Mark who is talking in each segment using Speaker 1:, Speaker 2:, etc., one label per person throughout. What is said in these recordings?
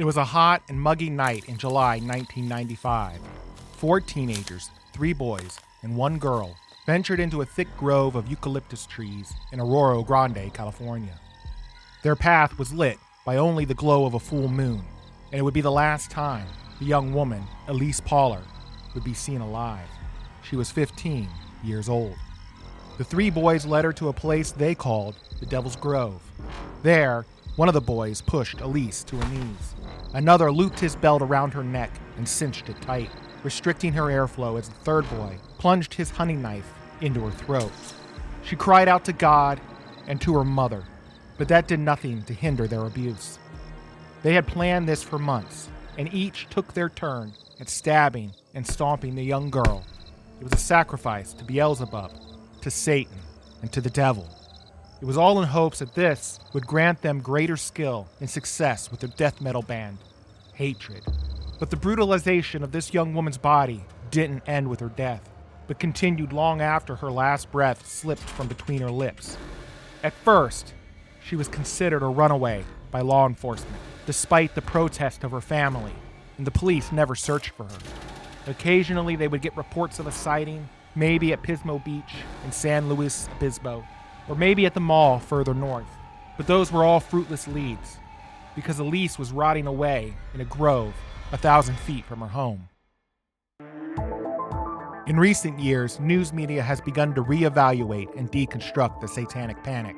Speaker 1: It was a hot and muggy night in July 1995. 4 teenagers, 3 boys, and 1 girl ventured into a thick grove of eucalyptus trees in Arroyo Grande, California. Their path was lit by only the glow of a full moon, and it would be the last time the young woman, Elyse Pahler, would be seen alive. She was 15 years old. The 3 boys led her to a place they called the Devil's Grove. There, one of the boys pushed Elyse to her knees. Another looped his belt around her neck and cinched it tight, restricting her airflow as the 3rd boy plunged his hunting knife into her throat. She cried out to God and to her mother, but that did nothing to hinder their abuse. They had planned this for months, and each took their turn at stabbing and stomping the young girl. It was a sacrifice to Beelzebub, to Satan, and to the devil. It was all in hopes that this would grant them greater skill and success with their death metal band, Hatred. But the brutalization of this young woman's body didn't end with her death, but continued long after her last breath slipped from between her lips. At first, she was considered a runaway by law enforcement, despite the protest of her family, and the police never searched for her. Occasionally, they would get reports of a sighting, maybe at Pismo Beach in San Luis Obispo, or maybe at the mall further north. But those were all fruitless leads, because Elyse was rotting away in a grove 1,000 feet from her home. In recent years, news media has begun to reevaluate and deconstruct the Satanic Panic,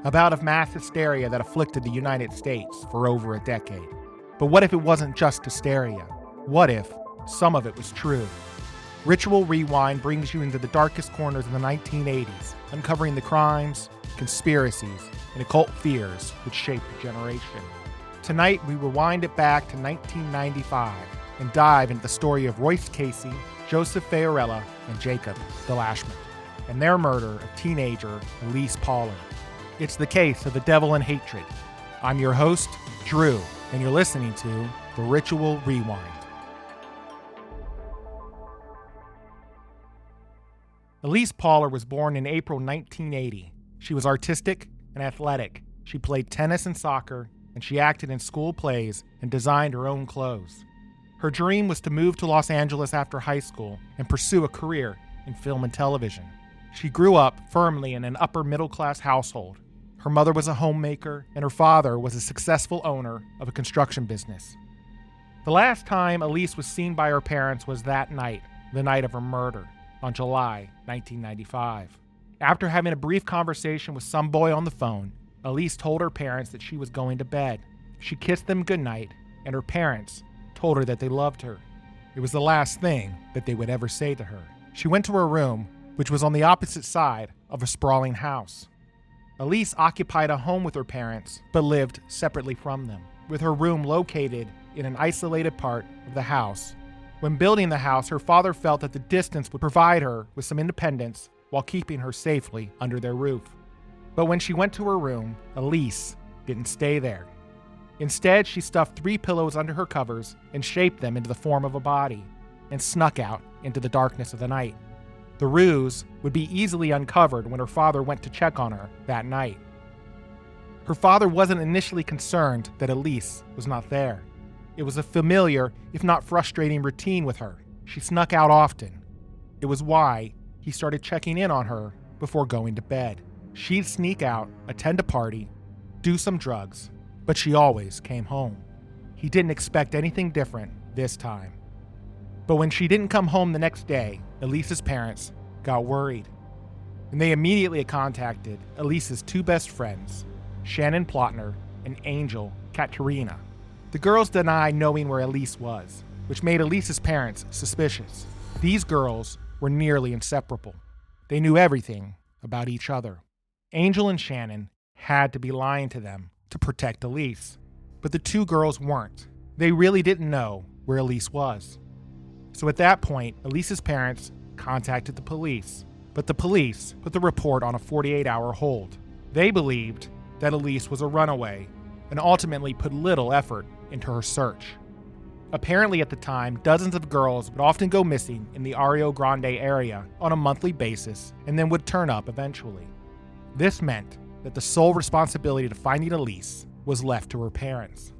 Speaker 1: a bout of mass hysteria that afflicted the United States for over a decade. But what if it wasn't just hysteria? What if some of it was true? Ritual Rewind brings you into the darkest corners of the 1980s, uncovering the crimes, conspiracies, and occult fears which shaped a generation. Tonight, we rewind it back to 1995 and dive into the story of Royce Casey, Joseph Fiorella, and Jacob Delashmutt, and their murder of teenager Elyse Pahler. It's the case of the devil and hatred. I'm your host, Drew, and you're listening to The Ritual Rewind. Elyse Pahler was born in April 1980. She was artistic and athletic. She played tennis and soccer, and she acted in school plays and designed her own clothes. Her dream was to move to Los Angeles after high school and pursue a career in film and television. She grew up firmly in an upper middle-class household. Her mother was a homemaker, and her father was a successful owner of a construction business. The last time Elyse was seen by her parents was that night, the night of her murder, on July 1995. After having a brief conversation with some boy on the phone, Elyse told her parents that she was going to bed. She kissed them goodnight, and her parents told her that they loved her. It was the last thing that they would ever say to her. She went to her room, which was on the opposite side of a sprawling house. Elyse occupied a home with her parents, but lived separately from them, with her room located in an isolated part of the house. When building the house, her father felt that the distance would provide her with some independence while keeping her safely under their roof. But when she went to her room, Elyse didn't stay there. Instead, she stuffed 3 pillows under her covers and shaped them into the form of a body, and snuck out into the darkness of the night. The ruse would be easily uncovered when her father went to check on her that night. Her father wasn't initially concerned that Elyse was not there. It was a familiar, if not frustrating, routine with her. She snuck out often. It was why he started checking in on her before going to bed. She'd sneak out, attend a party, do some drugs, but she always came home. He didn't expect anything different this time. But when she didn't come home the next day, Elyse's parents got worried. And they immediately contacted Elyse's 2 best friends, Shannon Plotner and Angel Katerina. The girls denied knowing where Elyse was, which made Elyse's parents suspicious. These girls were nearly inseparable. They knew everything about each other. Angel and Shannon had to be lying to them to protect Elyse, but the 2 girls weren't. They really didn't know where Elyse was. So at that point, Elyse's parents contacted the police, but the police put the report on a 48-hour hold. They believed that Elyse was a runaway and ultimately put little effort into her search. Apparently at the time, dozens of girls would often go missing in the Arroyo Grande area on a monthly basis and then would turn up eventually. This meant that the sole responsibility to finding Elyse was left to her parents.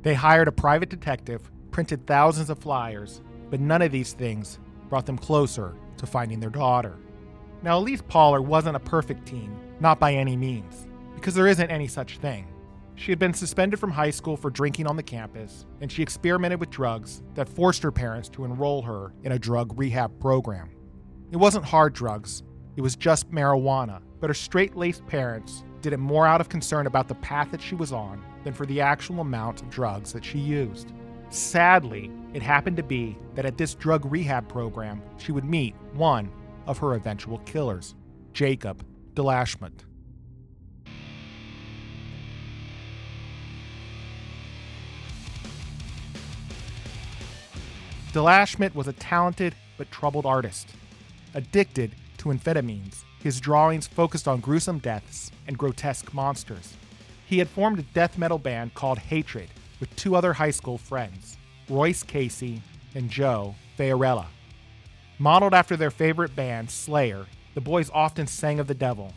Speaker 1: They hired a private detective, printed thousands of flyers, but none of these things brought them closer to finding their daughter. Now, Elyse Pahler wasn't a perfect teen, not by any means, because there isn't any such thing. She had been suspended from high school for drinking on the campus, and she experimented with drugs that forced her parents to enroll her in a drug rehab program. It wasn't hard drugs, it was just marijuana, but her straight-laced parents did it more out of concern about the path that she was on than for the actual amount of drugs that she used. Sadly, it happened to be that at this drug rehab program, she would meet one of her eventual killers, Jacob Delashmutt. Delashmutt was a talented but troubled artist. Addicted to amphetamines, his drawings focused on gruesome deaths and grotesque monsters. He had formed a death metal band called Hatred with two other high school friends, Royce Casey and Joseph Fiorella. Modeled after their favorite band, Slayer, the boys often sang of the devil.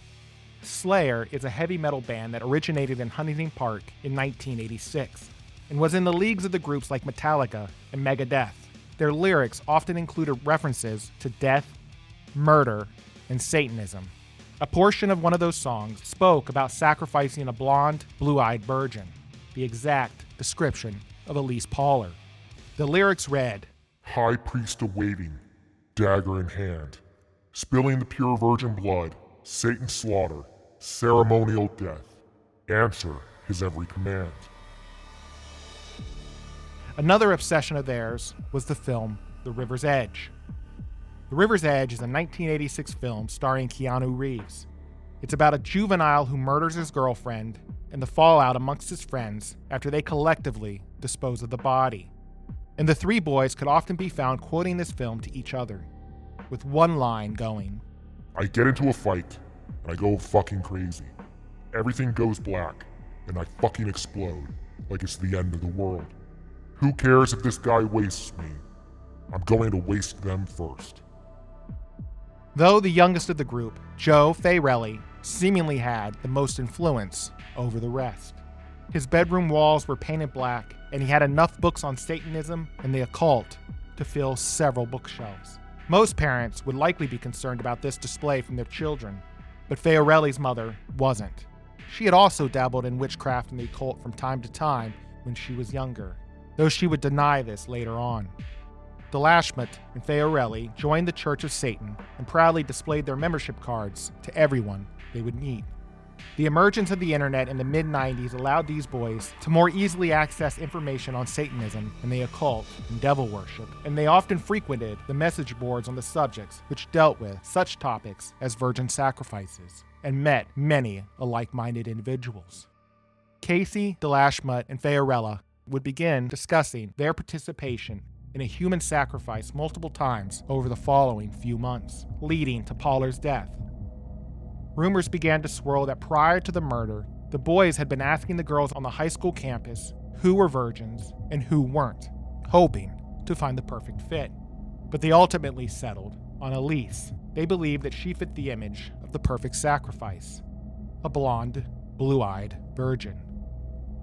Speaker 1: Slayer is a heavy metal band that originated in Huntington Park in 1986 and was in the leagues of the groups like Metallica and Megadeth. Their lyrics often included references to death, murder, and Satanism. A portion of one of those songs spoke about sacrificing a blonde, blue-eyed virgin, the exact description of Elyse Pahler. The lyrics read,
Speaker 2: "High priest awaiting, dagger in hand, spilling the pure virgin blood, Satan's slaughter, ceremonial death, answer his every command."
Speaker 1: Another obsession of theirs was the film The River's Edge. The River's Edge is a 1986 film starring Keanu Reeves. It's about a juvenile who murders his girlfriend and the fallout amongst his friends after they collectively dispose of the body. And the three boys could often be found quoting this film to each other, with one line going,
Speaker 2: "I get into a fight, and I go fucking crazy. Everything goes black, and I fucking explode, like it's the end of the world. Who cares if this guy wastes me? I'm going to waste them first."
Speaker 1: Though the youngest of the group, Joseph Fiorella, seemingly had the most influence over the rest. His bedroom walls were painted black, and he had enough books on Satanism and the occult to fill several bookshelves. Most parents would likely be concerned about this display from their children, but Fiorella's mother wasn't. She had also dabbled in witchcraft and the occult from time to time when she was younger, though she would deny this later on. Delashmutt and Fiorella joined the Church of Satan and proudly displayed their membership cards to everyone they would meet. The emergence of the internet in the mid-90s allowed these boys to more easily access information on Satanism and the occult and devil worship, and they often frequented the message boards on the subjects which dealt with such topics as virgin sacrifices, and met many like-minded individuals. Casey, Delashmutt, and Fiorella would begin discussing their participation in a human sacrifice multiple times over the following few months, leading to Pahler's death. Rumors began to swirl that prior to the murder, the boys had been asking the girls on the high school campus who were virgins and who weren't, hoping to find the perfect fit. But they ultimately settled on Elyse. They believed that she fit the image of the perfect sacrifice, a blonde, blue-eyed virgin.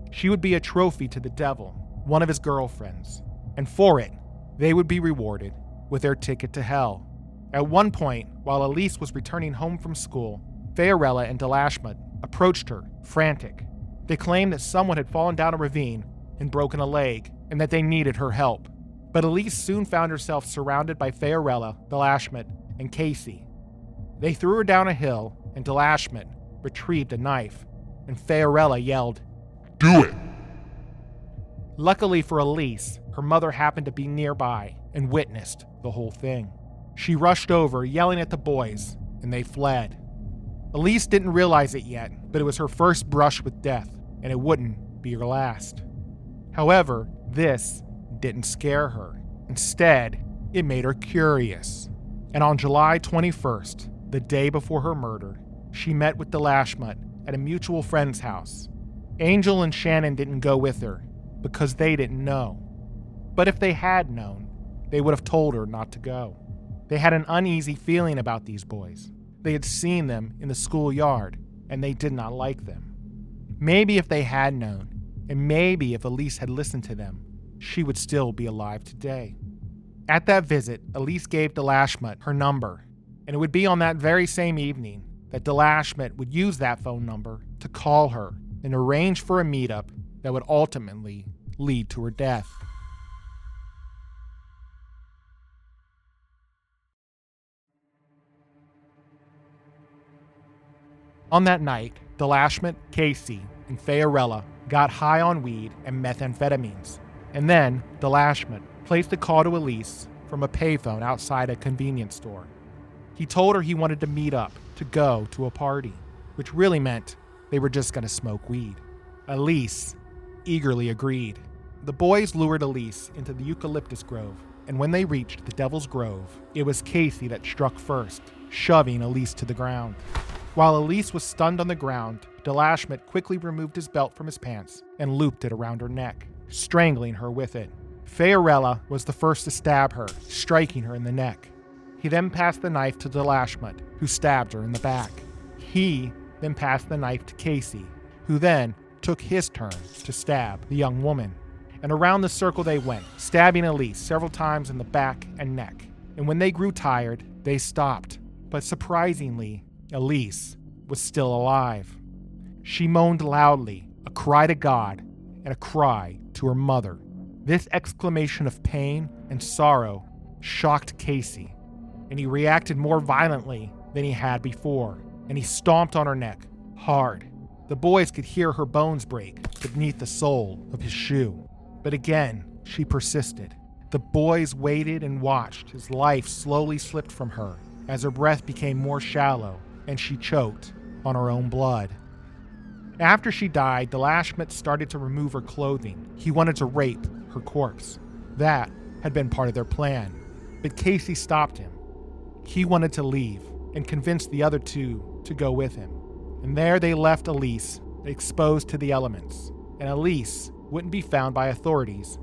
Speaker 1: She would be a trophy to the devil, one of his girlfriends, and for it, they would be rewarded with their ticket to hell. At one point, while Elyse was returning home from school, Fiorella and Delashmutt approached her, frantic. They claimed that someone had fallen down a ravine and broken a leg, and that they needed her help. But Elyse soon found herself surrounded by Fiorella, Delashmutt, and Casey. They threw her down a hill, and Delashmutt retrieved a knife, and Fiorella yelled,
Speaker 2: "Do it!"
Speaker 1: Luckily for Elyse, her mother happened to be nearby and witnessed the whole thing. She rushed over, yelling at the boys, and they fled. Elyse didn't realize it yet, but it was her first brush with death, and it wouldn't be her last. However, this didn't scare her. Instead, it made her curious. And on July 21st, the day before her murder, she met with Delashmutt at a mutual friend's house. Angel and Shannon didn't go with her because they didn't know. But if they had known, they would have told her not to go. They had an uneasy feeling about these boys. They had seen them in the schoolyard, and they did not like them. Maybe if they had known, and maybe if Elyse had listened to them, she would still be alive today. At that visit, Elyse gave Delashmutt her number, and it would be on that very same evening that Delashmutt would use that phone number to call her and arrange for a meetup that would ultimately lead to her death. On that night, Delashmutt, Casey, and Fiorella got high on weed and methamphetamines, and then Delashmutt placed a call to Elyse from a payphone outside a convenience store. He told her he wanted to meet up to go to a party, which really meant they were just going to smoke weed. Elyse eagerly agreed. The boys lured Elyse into the eucalyptus grove, and when they reached the Devil's Grove, it was Casey that struck first, shoving Elyse to the ground. While Elyse was stunned on the ground, Delashmutt quickly removed his belt from his pants and looped it around her neck, strangling her with it. Fiorella was the first to stab her, striking her in the neck. He then passed the knife to Delashmutt, who stabbed her in the back. He then passed the knife to Casey, who then took his turn to stab the young woman. And around the circle they went, stabbing Elyse several times in the back and neck. And when they grew tired, they stopped. But surprisingly, Elyse was still alive. She moaned loudly, a cry to God and a cry to her mother. This exclamation of pain and sorrow shocked Casey, and he reacted more violently than he had before, and he stomped on her neck, hard. The boys could hear her bones break beneath the sole of his shoe. But again, she persisted. The boys waited and watched as life slowly slipped from her, as her breath became more shallow, and she choked on her own blood. After she died, Delashmutt started to remove her clothing. He wanted to rape her corpse. That had been part of their plan, but Casey stopped him. He wanted to leave and convinced the other two to go with him. And there they left Elyse exposed to the elements, and Elyse wouldn't be found by authorities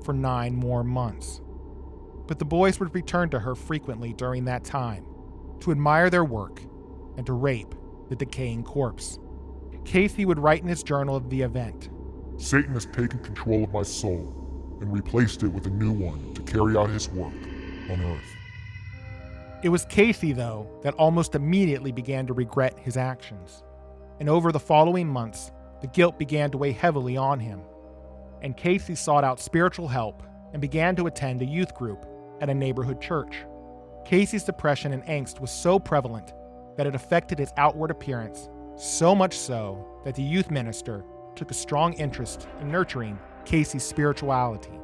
Speaker 1: for 9 more months. But the boys would return to her frequently during that time to admire their work and to rape the decaying corpse. Casey would write in his journal of the event,
Speaker 2: Satan has taken control of my soul and replaced it with a new one to carry out his work on Earth.
Speaker 1: It was Casey, though, that almost immediately began to regret his actions. And over the following months, the guilt began to weigh heavily on him. And Casey sought out spiritual help and began to attend a youth group at a neighborhood church. Casey's depression and angst was so prevalent that it affected his outward appearance, so much so that the youth minister took a strong interest in nurturing Casey's spirituality.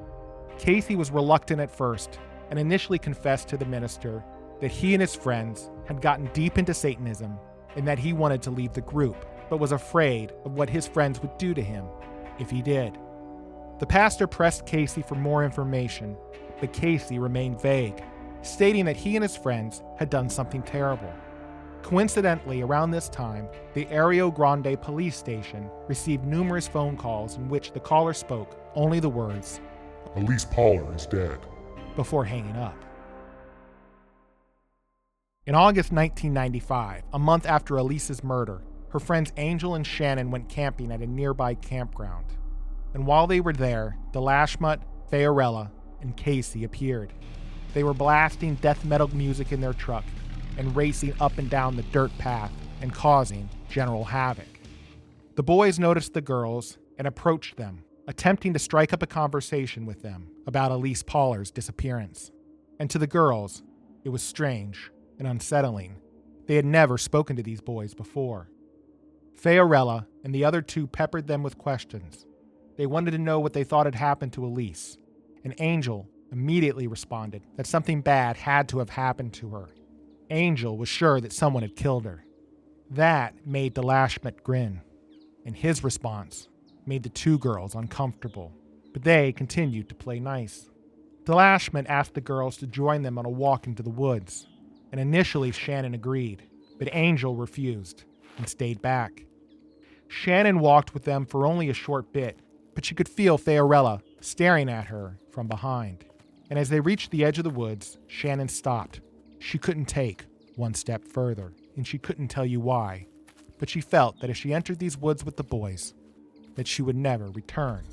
Speaker 1: Casey was reluctant at first and initially confessed to the minister that he and his friends had gotten deep into Satanism and that he wanted to leave the group, but was afraid of what his friends would do to him if he did. The pastor pressed Casey for more information, but Casey remained vague, stating that he and his friends had done something terrible. Coincidentally, around this time, the Rio Grande police station received numerous phone calls in which the caller spoke only the words,
Speaker 2: Elyse Pahler is dead,
Speaker 1: before hanging up. In August 1995, a month after Elyse's murder, her friends Angel and Shannon went camping at a nearby campground. And while they were there, Delashmutt, Fiorella, and Casey appeared. They were blasting death metal music in their truck and racing up and down the dirt path and causing general havoc. The boys noticed the girls and approached them, attempting to strike up a conversation with them about Elyse Pahler's disappearance. And to the girls, it was strange and unsettling. They had never spoken to these boys before. Fiorella and the other two peppered them with questions. They wanted to know what they thought had happened to Elyse, and Angel immediately responded that something bad had to have happened to her. Angel was sure that someone had killed her. That made Delashmutt grin, and his response made the two girls uncomfortable, but they continued to play nice. Delashmutt asked the girls to join them on a walk into the woods, and initially Shannon agreed, but Angel refused and stayed back. Shannon walked with them for only a short bit, but she could feel Fiorella staring at her from behind. And as they reached the edge of the woods, Shannon stopped. She couldn't take one step further, and she couldn't tell you why. But she felt that if she entered these woods with the boys, that she would never return.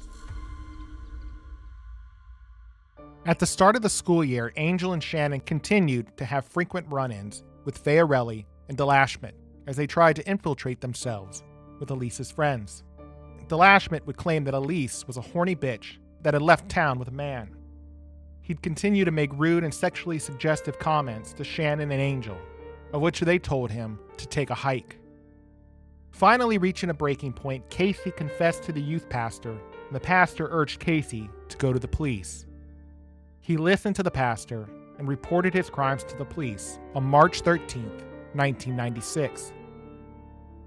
Speaker 1: At the start of the school year, Angel and Shannon continued to have frequent run-ins with Fiorella and Delashmutt as they tried to infiltrate themselves with Elyse's friends. Delashmutt would claim that Elyse was a horny bitch that had left town with a man. He'd continue to make rude and sexually suggestive comments to Shannon and Angel, of which they told him to take a hike. Finally reaching a breaking point, Casey confessed to the youth pastor, and the pastor urged Casey to go to the police. He listened to the pastor and reported his crimes to the police on March 13, 1996.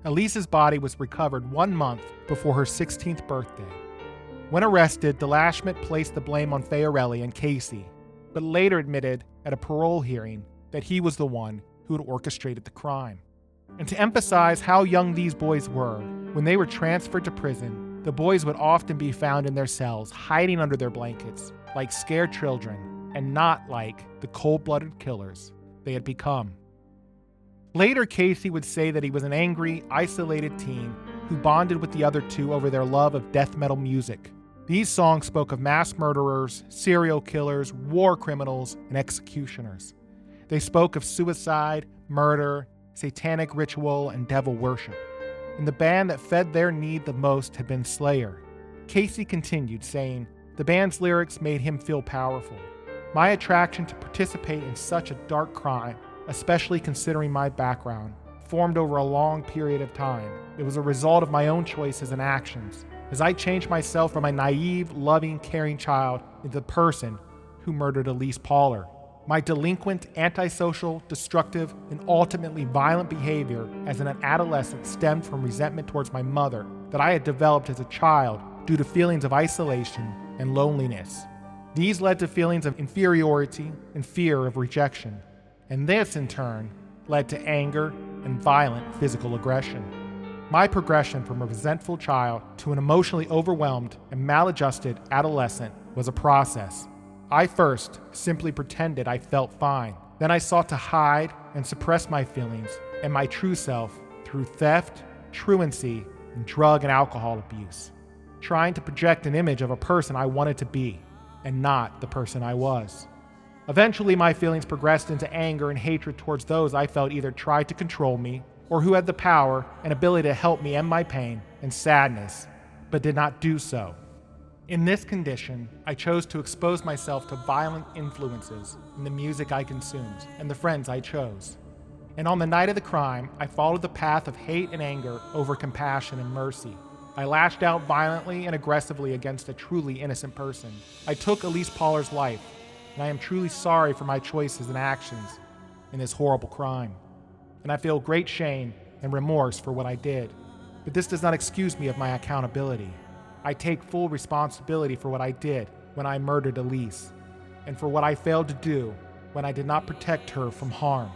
Speaker 1: Elyse's body was recovered 1 month before her 16th birthday. When arrested, Delashmutt placed the blame on Fiorella and Casey, but later admitted at a parole hearing that he was the one who had orchestrated the crime. And to emphasize how young these boys were, when they were transferred to prison, the boys would often be found in their cells, hiding under their blankets, like scared children, and not like the cold-blooded killers they had become. Later, Casey would say that he was an angry, isolated teen who bonded with the other two over their love of death metal music. These songs spoke of mass murderers, serial killers, war criminals, and executioners. They spoke of suicide, murder, satanic ritual, and devil worship. And the band that fed their need the most had been Slayer. Casey continued, saying, "The band's lyrics made him feel powerful. My attraction to participate in such a dark crime, especially considering my background, formed over a long period of time. It was a result of my own choices and actions, as I changed myself from a naive, loving, caring child into the person who murdered Elyse Pahler. My delinquent, antisocial, destructive, and ultimately violent behavior as an adolescent stemmed from resentment towards my mother that I had developed as a child due to feelings of isolation and loneliness. These led to feelings of inferiority and fear of rejection, and this, in turn, led to anger and violent physical aggression. My progression from a resentful child to an emotionally overwhelmed and maladjusted adolescent was a process. I first simply pretended I felt fine. Then I sought to hide and suppress my feelings and my true self through theft, truancy, and drug and alcohol abuse, trying to project an image of a person I wanted to be and not the person I was. Eventually, my feelings progressed into anger and hatred towards those I felt either tried to control me or who had the power and ability to help me end my pain and sadness, but did not do so. In this condition, I chose to expose myself to violent influences in the music I consumed and the friends I chose. And on the night of the crime, I followed the path of hate and anger over compassion and mercy. I lashed out violently and aggressively against a truly innocent person. I took Elyse Pahler's life, and I am truly sorry for my choices and actions in this horrible crime. And I feel great shame and remorse for what I did. But this does not excuse me of my accountability. I take full responsibility for what I did when I murdered Elyse, and for what I failed to do when I did not protect her from harm.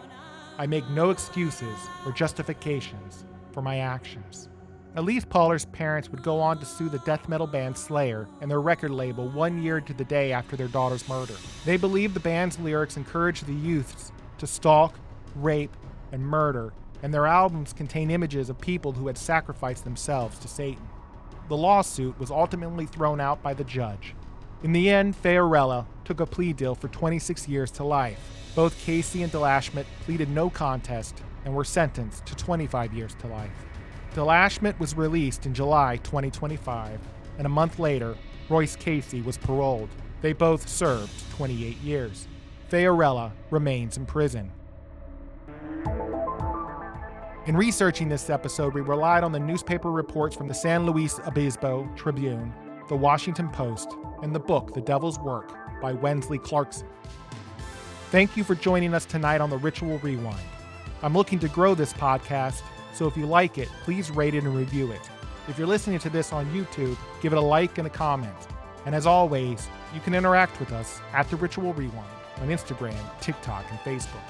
Speaker 1: I make no excuses or justifications for my actions. Elyse Pahler's parents would go on to sue the death metal band Slayer and their record label 1 year to the day after their daughter's murder. They believed the band's lyrics encouraged the youths to stalk, rape, and murder, and their albums contain images of people who had sacrificed themselves to Satan. The lawsuit was ultimately thrown out by the judge. In the end, Fiorella took a plea deal for 26 years to life. Both Casey and Delashmutt pleaded no contest and were sentenced to 25 years to life. Delashmutt was released in July 2025, and a month later, Royce Casey was paroled. They both served 28 years. Fiorella remains in prison. In researching this episode, we relied on the newspaper reports from the San Luis Obispo Tribune, the Washington Post, and the book The Devil's Work by Wensley Clarkson. Thank you for joining us tonight on the Ritual Rewind. I'm looking to grow this podcast, so if you like it, please rate it and review it. If you're listening to this on YouTube, give it a like and a comment. And as always, you can interact with us at The Ritual Rewind on Instagram, TikTok, and Facebook.